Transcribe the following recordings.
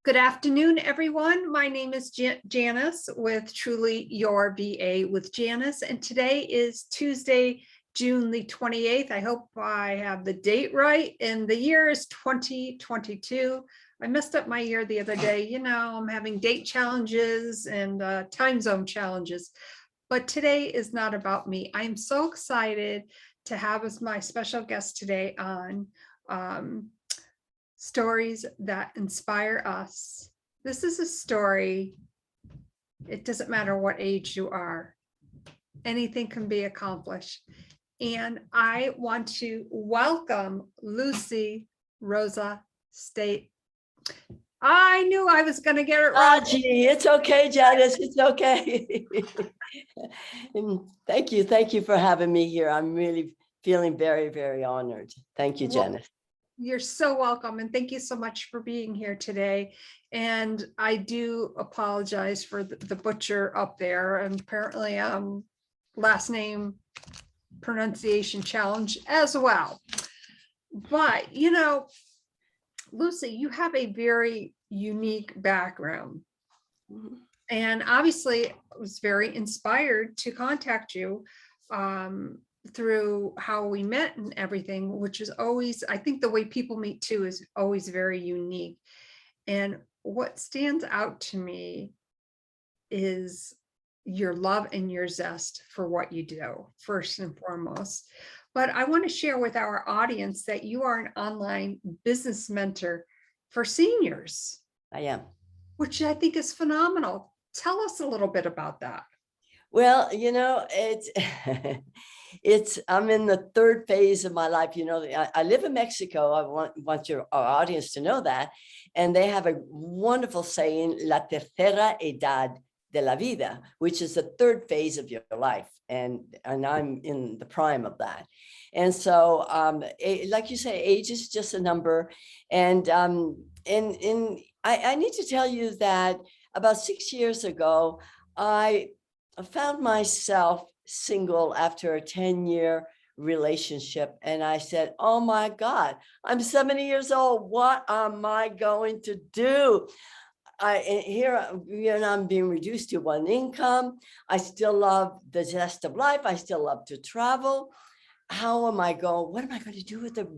Good afternoon, everyone. My name is Janice with Truly Your VA with Janice, and today is Tuesday, June the 28th. I hope I have the date right, and the year is 2022. I messed up my year the other day. You know, I'm having date challenges and time zone challenges, but today is not about me. I'm so excited to have as my special guest today on stories that inspire us. This is a story. It doesn't matter what age you are. Anything can be accomplished. And I want to welcome Lucie Rosa-Stagi. I knew I was going to get it wrong. Gee, it's okay, Janice. It's okay. And thank you for having me here. I'm really feeling very, very honored. Thank you, Janice. You're so welcome. And thank you so much for being here today. And I do apologize for the butcher up there. And apparently last name pronunciation challenge as well. But, you know, Lucie, you have a very unique background. Mm-hmm. And obviously I was very inspired to contact you through how we met and everything, which is always, I think the way people meet too is always very unique. And what stands out to me is your love and your zest for what you do, first and foremost. But I want to share with our audience that you are an online business mentor for seniors. I am. Which I think is phenomenal. Tell us a little bit about that. Well, you know, I'm in the third phase of my life. You know, I live in Mexico. I want our audience to know that. And they have a wonderful saying, la tercera edad de la vida, which is the third phase of your life. And I'm in the prime of that. And so, like you say, age is just a number. And I need to tell you that about 6 years ago, I found myself single after a 10-year relationship. And I said, oh my God, I'm 70 years old. What am I going to do? I'm being reduced to one income. I still love the zest of life. I still love to travel. How am I going? What am I going to do with the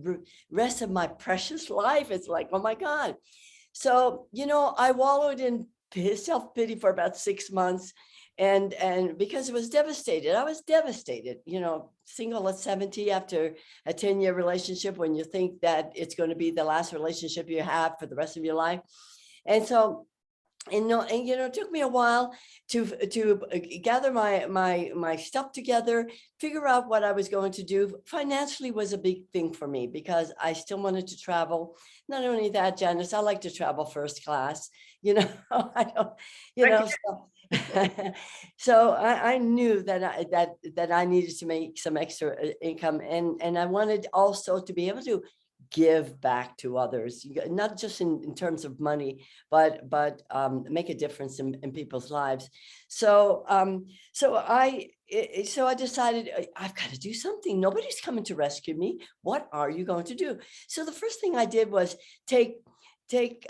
rest of my precious life? It's like, oh my God. So, you know, I wallowed in self-pity for about 6 months. And because I was devastated, you know, single at 70 after a 10-year relationship, when you think that it's going to be the last relationship you have for the rest of your life. And so, it took me a while to gather my stuff together, figure out what I was going to do. Financially was a big thing for me because I still wanted to travel. Not only that, Janice, I like to travel first class. You know, I don't, you know. So I knew that I needed to make some extra income, and I wanted also to be able to give back to others, not just in terms of money, but make a difference in people's lives. So I decided I've got to do something. Nobody's coming to rescue me. What are you going to do? So the first thing I did was take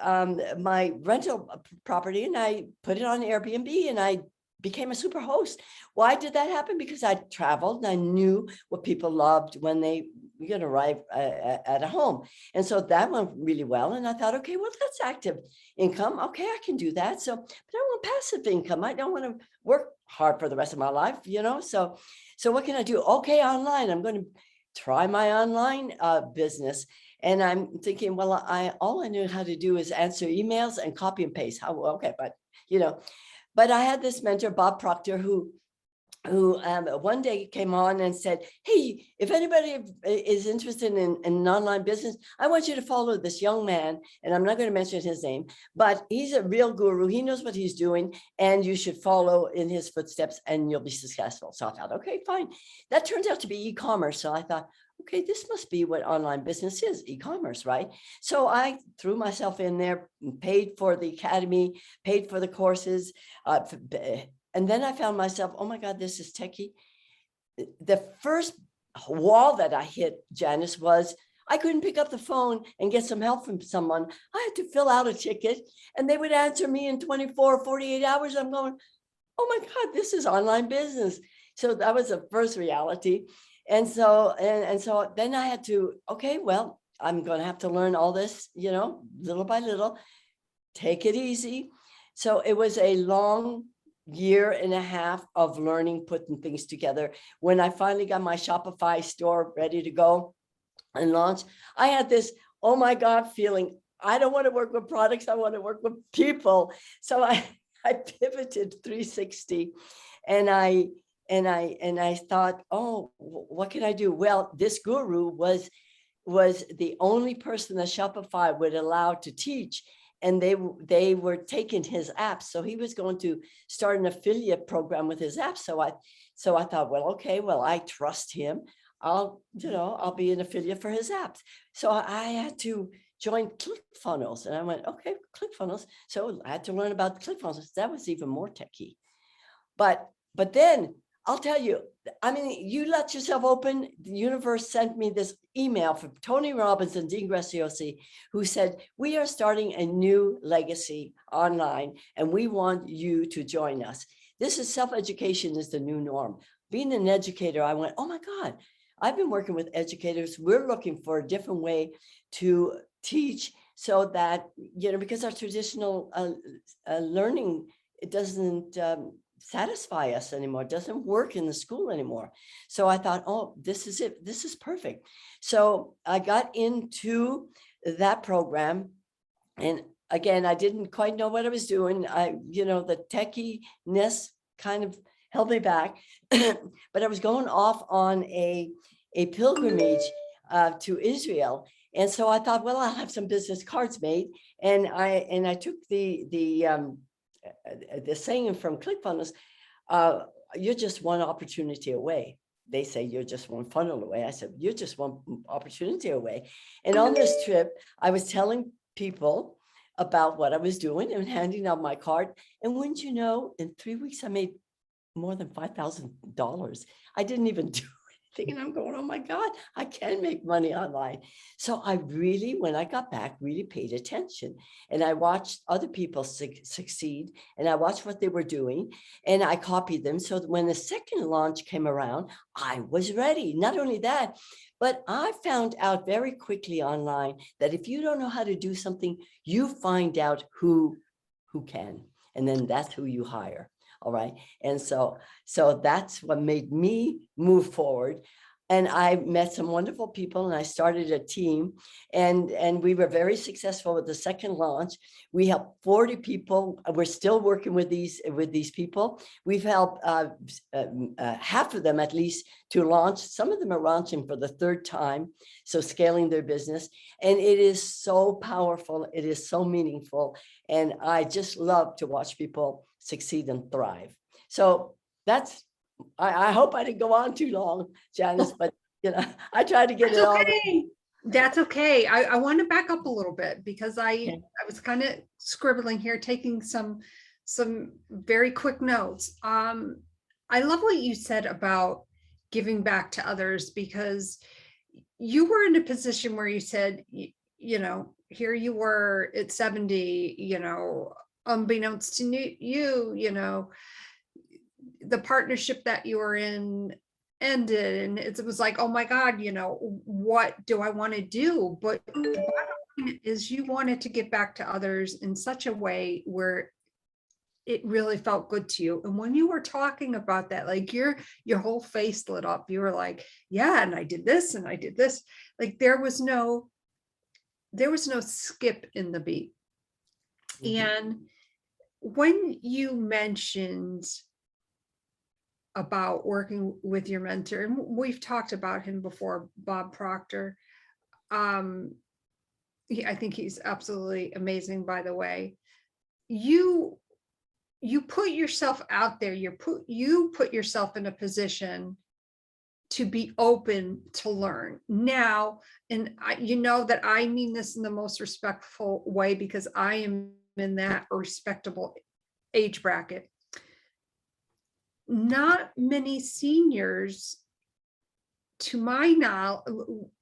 my rental property and I put it on Airbnb, and I became a super host. Why did that happen? Because I traveled and I knew what people loved when they arrive at a home. And so that went really well. And I thought, okay, well, that's active income. Okay, I can do that. So, but I want passive income. I don't want to work hard for the rest of my life, you know? So what can I do? Okay, online. I'm going to try my online business. And I'm thinking, well, all I knew how to do is answer emails and copy and paste. Okay, but I had this mentor, Bob Proctor, who one day came on and said, hey, if anybody is interested in an online business, I want you to follow this young man. And I'm not going to mention his name, but he's a real guru. He knows what he's doing, and you should follow in his footsteps and you'll be successful. So I thought, okay, fine. That turns out to be e-commerce. So I thought, okay, this must be what online business is, e-commerce, right? So I threw myself in there, paid for the academy, paid for the courses, and then I found myself, oh my God, this is techie. The first wall that I hit, Janice, was I couldn't pick up the phone and get some help from someone. I had to fill out a ticket and they would answer me in 24, 48 hours. I'm going, oh my God, this is online business. So that was the first reality. And so, and so then I had to, okay, well, I'm going to have to learn all this, you know, little by little, take it easy. So it was a long year and a half of learning, putting things together. When I finally got my Shopify store ready to go and launch, I had this, oh my God, feeling, I don't want to work with products. I want to work with people. So I pivoted 360 and I thought, oh, what can I do? Well, this guru was the only person that Shopify would allow to teach. And they were taking his apps. So he was going to start an affiliate program with his apps. So I thought, well, okay, well, I trust him. I'll be an affiliate for his apps. So I had to join ClickFunnels. And I went, okay, ClickFunnels. So I had to learn about ClickFunnels. That was even more techy. But then I'll tell you, I mean, you let yourself open. The universe sent me this email from Tony Robbins and Dean Graziosi, who said, we are starting a new legacy online, and we want you to join us. This is self-education is the new norm. Being an educator, I went, oh my God, I've been working with educators. We're looking for a different way to teach so that, you know, because our traditional learning, it doesn't satisfy us anymore. It doesn't work in the school anymore. So I thought, oh, this is it. This is perfect. So I got into that program. And again, I didn't quite know what I was doing. The techiness kind of held me back, but I was going off on a pilgrimage to Israel. And so I thought, well, I'll have some business cards made. And I took the saying from ClickFunnels, you're just one opportunity away. They say you're just one funnel away. I said, you're just one opportunity away. And on this trip, I was telling people about what I was doing and handing out my card. And wouldn't you know, in 3 weeks, I made more than $5,000. I didn't even do and I'm going, oh my God, I can make money online. So I really, when I got back, really paid attention. And I watched other people succeed, and I watched what they were doing, and I copied them. So that when the second launch came around, I was ready. Not only that, but I found out very quickly online that if you don't know how to do something, you find out who can, and then that's who you hire. All right. And so that's what made me move forward. And I met some wonderful people, and I started a team, and we were very successful with the second launch. We helped 40 people. We're still working with these people. We've helped half of them at least to launch. Some of them are launching for the third time, so scaling their business. And it is so powerful. It is so meaningful. And I just love to watch people succeed and thrive. So that's, I hope I didn't go on too long, Janice, but I tried to get it all. That's okay. I want to back up a little bit because I was kind of scribbling here, taking some very quick notes. I love what you said about giving back to others, because you were in a position where you said, here you were at 70, unbeknownst to you, the partnership that you were in ended, and it was like, oh my God, what do I want to do? But the bottom line is you wanted to give back to others in such a way where it really felt good to you. And when you were talking about that, like your whole face lit up. You were like, yeah, and I did this and I did this. Like there was no skip in the beat. Mm-hmm. And when you mentioned about working with your mentor, and we've talked about him before, Bob Proctor. I think he's absolutely amazing, by the way. You put yourself out there, you put yourself in a position to be open to learn now. And that I mean this in the most respectful way, because I am in that respectable age bracket. Not many seniors to my knowledge,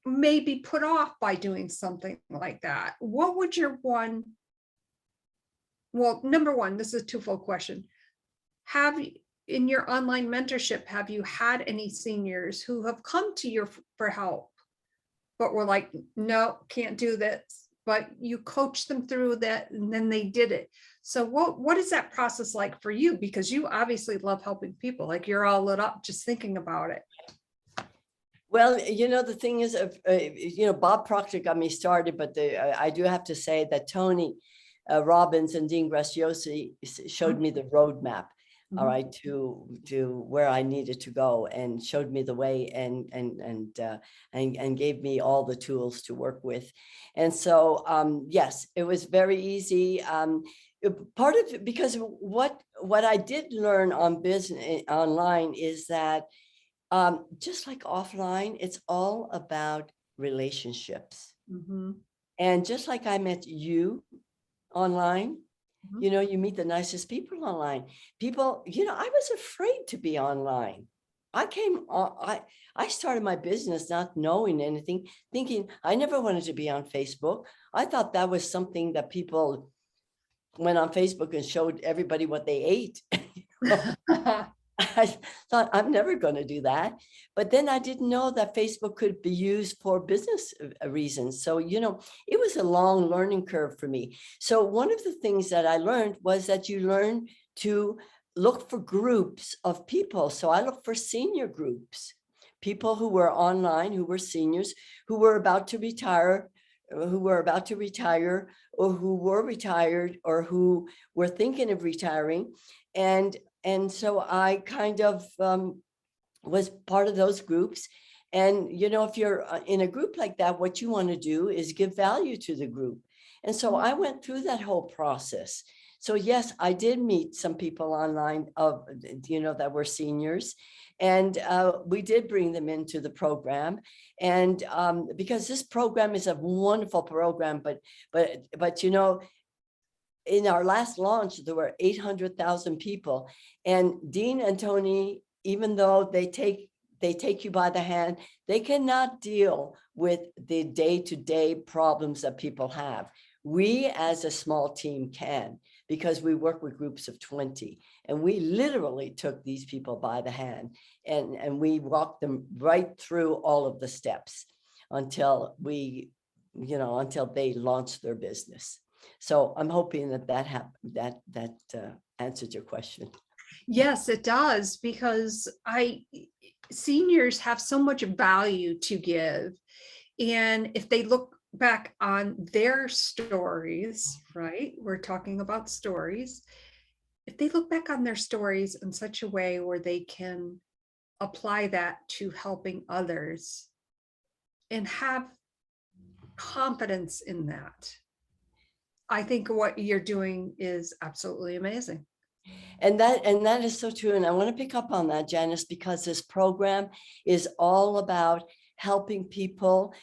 may be put off by doing something like that. What would your one, well, number one, this is a twofold question. Have you, in your online mentorship, have you had any seniors who have come to you for help, but were like, no, can't do this, but you coached them through that and then they did it? So what is that process like for you? Because you obviously love helping people, like you're all lit up just thinking about it. Well, the thing is, Bob Proctor got me started, but I do have to say that Tony Robbins and Dean Graziosi showed me the roadmap, all right, to where I needed to go, and showed me the way, and gave me all the tools to work with. And so, yes, it was very easy. Part of it, because what I did learn on business online is that just like offline, it's all about relationships. And just like I met you online, you meet the nicest people online. People, I was afraid to be online. I started my business not knowing anything, thinking I never wanted to be on Facebook. I thought that was something that people went on Facebook and showed everybody what they ate. I thought I'm never going to do that. But then I didn't know that Facebook could be used for business reasons. So, it was a long learning curve for me. So one of the things that I learned was that you learn to look for groups of people. So I looked for senior groups, people who were online, who were seniors, who were about to retire, or who were retired, or who were thinking of retiring. And so I kind of was part of those groups. And, if you're in a group like that, what you want to do is give value to the group. And so I went through that whole process. So yes, I did meet some people online that were seniors, and we did bring them into the program. And because this program is a wonderful program, but in our last launch, there were 800,000 people, and Dean and Tony, even though they take you by the hand, they cannot deal with the day-to-day problems that people have. We, as a small team, can, because we work with groups of 20, and we literally took these people by the hand, and we walked them right through all of the steps until until they launched their business. So I'm hoping that answered your question. Yes, it does, because seniors have so much value to give. And if they look back on their stories, right? We're talking about stories. If they look back on their stories in such a way where they can apply that to helping others and have confidence in that, I think what you're doing is absolutely amazing. And that is so true. And I want to pick up on that, Janice, because this program is all about helping people.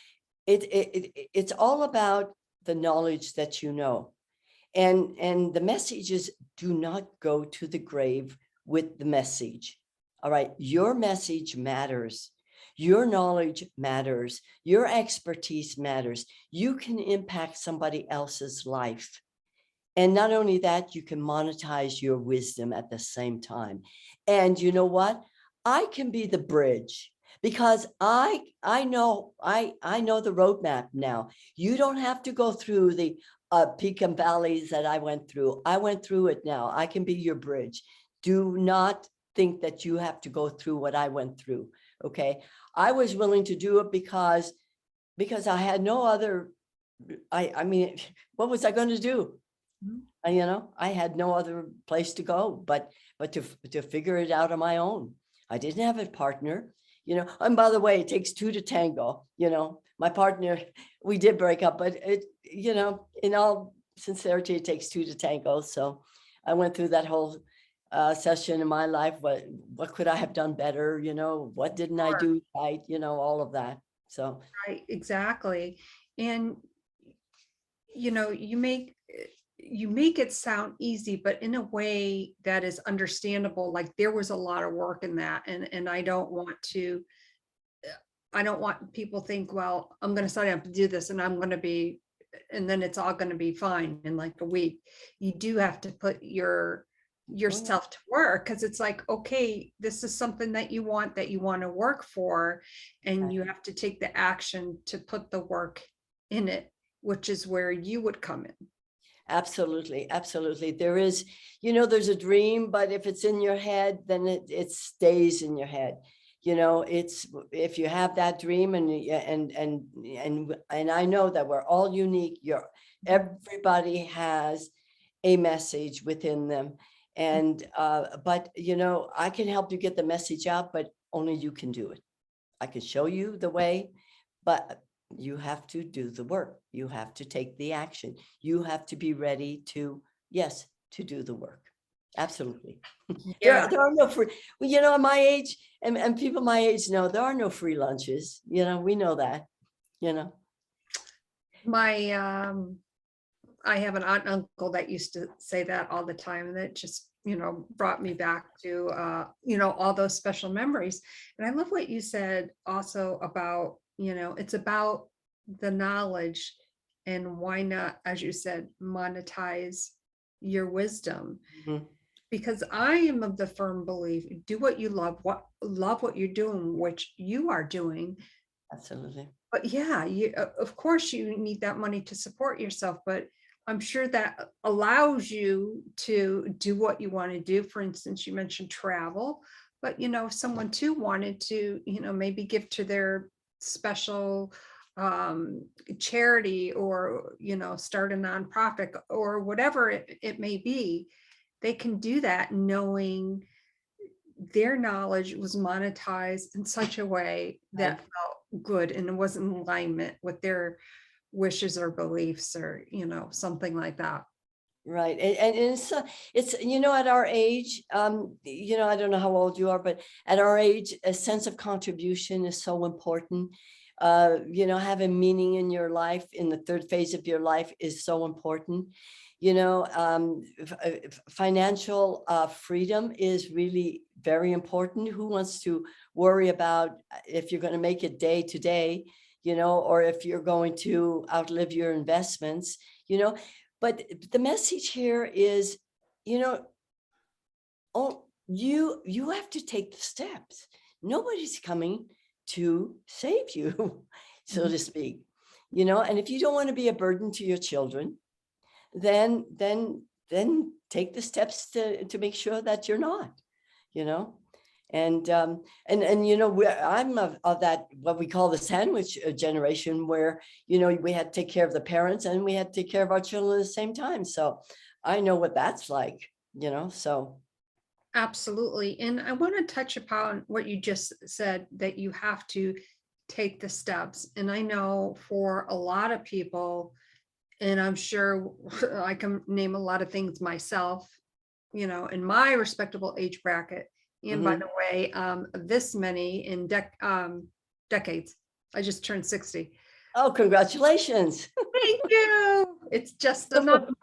It's all about the knowledge that you know. And the message is, do not go to the grave with the message. All right. Your message matters. Your knowledge matters. Your expertise matters. You can impact somebody else's life. And not only that, you can monetize your wisdom at the same time. And you know what? I can be the bridge, because I know the roadmap now. You don't have to go through the peak and valleys that I went through. I went through it now. I can be your bridge. Do not think that you have to go through what I went through. Okay. I was willing to do it because I had no other, I mean, what was I going to do? I had no other place to go but to figure it out on my own. I didn't have a partner, and by the way, it takes two to tango. My partner, we did break up, but it, in all sincerity, it takes two to tango. So I went through that whole session in my life. What could I have done better? What didn't I do right? All of that. So Right, exactly. And you make it sound easy, but in a way that is understandable. Like there was a lot of work in that, and I don't want to I don't want people think, well, I'm going to sign up to do this and I'm going to be, and then it's all going to be fine in like a week. You do have to put yourself to work, because it's like, okay, this is something that you want to work for, and you have to take the action to put the work in it, which is where you would come in. Absolutely, absolutely. There is, there's a dream, but if it's in your head, then it stays in your head. It's, if you have that dream, and I know that we're all unique. Everybody has a message within them. And but I can help you get the message out, but only you can do it. I can show you the way, but you have to do the work. You have to take the action. You have to be ready to, yes, to do the work. Absolutely. Yeah. There are no free, my age, and people my age know there are no free lunches. We know that, My I have an aunt and uncle that used to say that all the time, and it just, brought me back to all those special memories. And I love what you said also about, it's about the knowledge, and why not, as you said, monetize your wisdom. Mhm. Because I am of the firm belief, do what you love what you're doing, which you are doing. Absolutely. But yeah, of course you need that money to support yourself, but I'm sure that allows you to do what you want to do. For instance, you mentioned travel, but if someone too wanted to, maybe give to their special charity, or start a nonprofit, or whatever it may be, they can do that knowing their knowledge was monetized in such a way that Right. felt good, and it was in alignment with their wishes or beliefs, or something like that. Right. And it's, at our age, I don't know how old you are, but at our age, a sense of contribution is so important. Having meaning in your life, in the third phase of your life, is so important. Financial freedom is really very important. Who wants to worry about if you're going to make it day to day, or if you're going to outlive your investments, but the message here is, you have to take the steps. Nobody's coming to save you, so to speak. And if you don't want to be a burden to your children, then take the steps to make sure that you're not, and I'm of that, what we call the sandwich generation, where we had to take care of the parents and we had to take care of our children at the same time. So I know what that's like, so. Absolutely. And I want to touch upon what you just said, that you have to take the steps. And I know for a lot of people, and I'm sure I can name a lot of things myself, in my respectable age bracket. And by Mhm. the way, this many in decades. I just turned 60. Oh, congratulations. Thank you. It's just a number,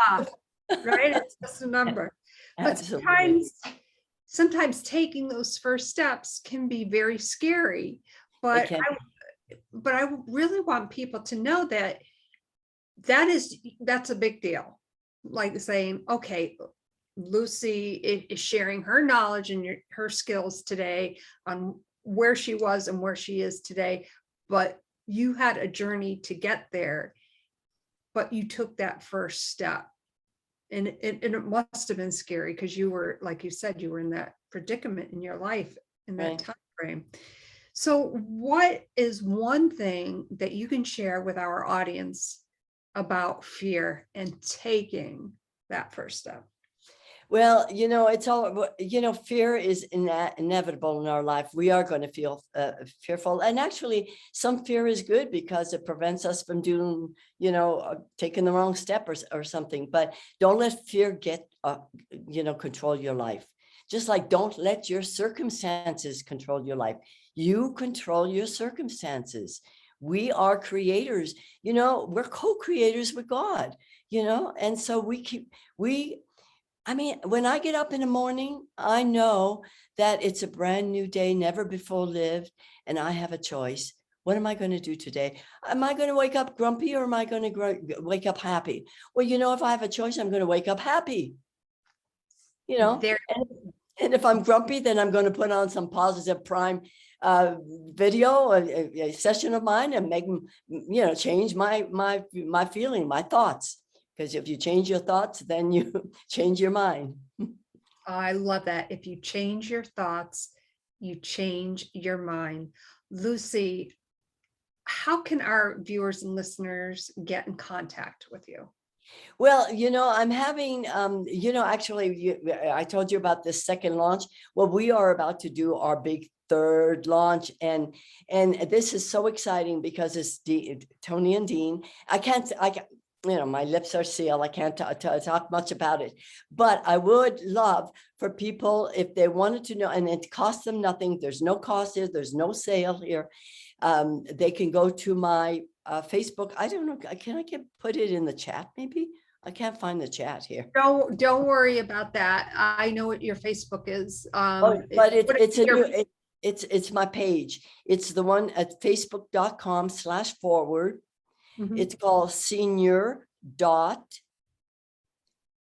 right? It's just a number. But Absolutely. sometimes taking those first steps can be very scary. It But can. I really want people to know that that's a big deal. Like saying, okay, Lucie is sharing her knowledge and her skills today on where she was and where she is today, but you had a journey to get there, but you took that first step. And it must have been scary, because you were, like you said, you were in that predicament in your life in that Right. time frame. So what is one thing that you can share with our audience about fear and taking that first step? Well, it's all, fear is inevitable in our life. We are going to feel fearful. And actually, some fear is good because it prevents us from doing, taking the wrong step or something. But don't let fear control your life. Just like don't let your circumstances control your life. You control your circumstances. We are creators, we're co-creators with God, and so when I get up in the morning, I know that it's a brand new day, never before lived, and I have a choice. what am I going to do today? Am I going to wake up grumpy or am I going to wake up happy? Well, if I have a choice, I'm going to wake up happy, There, and if I'm grumpy, then I'm going to put on some positive prime video, a session of mine, and make them, change my feeling, my thoughts. Because if you change your thoughts, then you change your mind. I love that. If you change your thoughts, you change your mind. Lucie, how can our viewers and listeners get in contact with you? Well, I'm having, actually, I told you about this second launch. Well, we are about to do our big third launch, and this is so exciting because it's Tony and Dean. I can't, my lips are sealed. I can't talk much about it, but I would love for people, if they wanted to know, and it costs them nothing. There's no cost here. There's no sale here. They can go to my Facebook. I don't know. Can I put it in the chat? Maybe I can't find the chat here. Don't worry about that. I know what your Facebook is. But it's my page. It's the one at facebook.com/forward. Mhm. It's called senior dot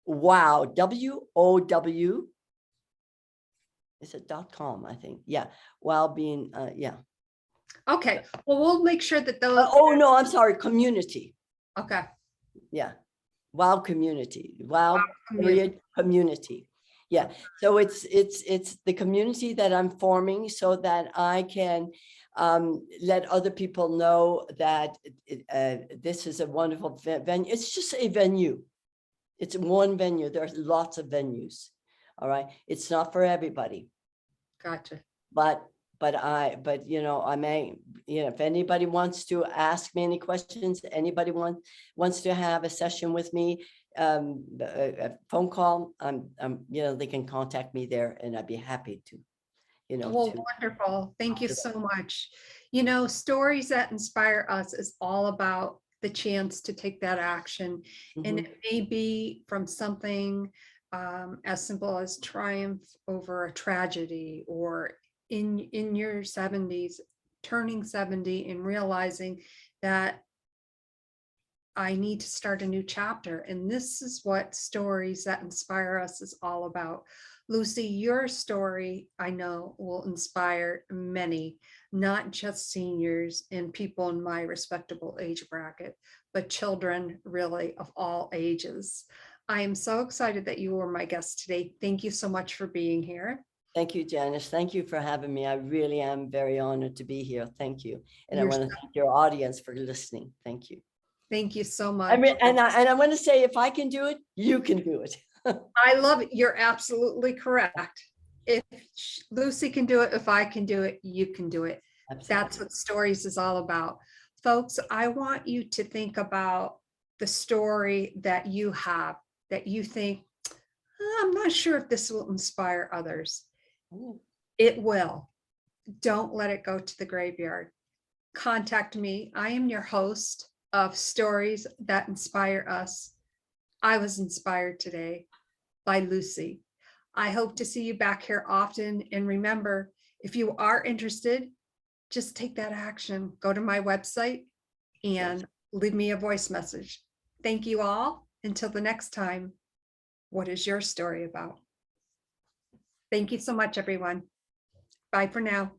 wow, WOW. Is it .com? I think. Yeah. Wow being, yeah. Okay, well, we'll make sure that those. Oh, no, I'm sorry. Community. Okay. Yeah. Wow community. Wow Community. period community. Yeah. So it's the community that I'm forming so that I can let other people know that this is a wonderful venue. It's just a venue. It's one venue. There's lots of venues. All right. It's not for everybody. Gotcha. But I may, if anybody wants to ask me any questions, anybody wants to have a session with me, a phone call, they can contact me there, and I'd be happy to, Well, wonderful. Thank you so much. Stories that inspire us is all about the chance to take that action. And it may be from something as simple as triumph over a tragedy, or in your 70s, turning 70 and realizing that I need to start a new chapter. And this is what Stories That Inspire Us is all about. Lucie, your story, I know, will inspire many, not just seniors and people in my respectable age bracket, but children really of all ages. I am so excited that you were my guest today. Thank you so much for being here. Thank you, Janice. Thank you for having me. I really am very honored to be here. Thank you. And I want to thank your audience for listening. Thank you. Thank you so much. I mean, and I want to say, if I can do it, you can do it. I love it. You're absolutely correct. If Lucie can do it, if I can do it, you can do it. Absolutely. That's what Stories is all about. Folks, I want you to think about the story that you have, that you think, I'm not sure if this will inspire others. Ooh. It will. Don't let it go to the graveyard. Contact me. I am your host of Stories That Inspire Us. I was inspired today by Lucie. I hope to see you back here often. And remember, if you are interested, just take that action. Go to my website and leave me a voice message. Thank you all. Until the next time, what is your story about? Thank you so much, everyone. Bye for now.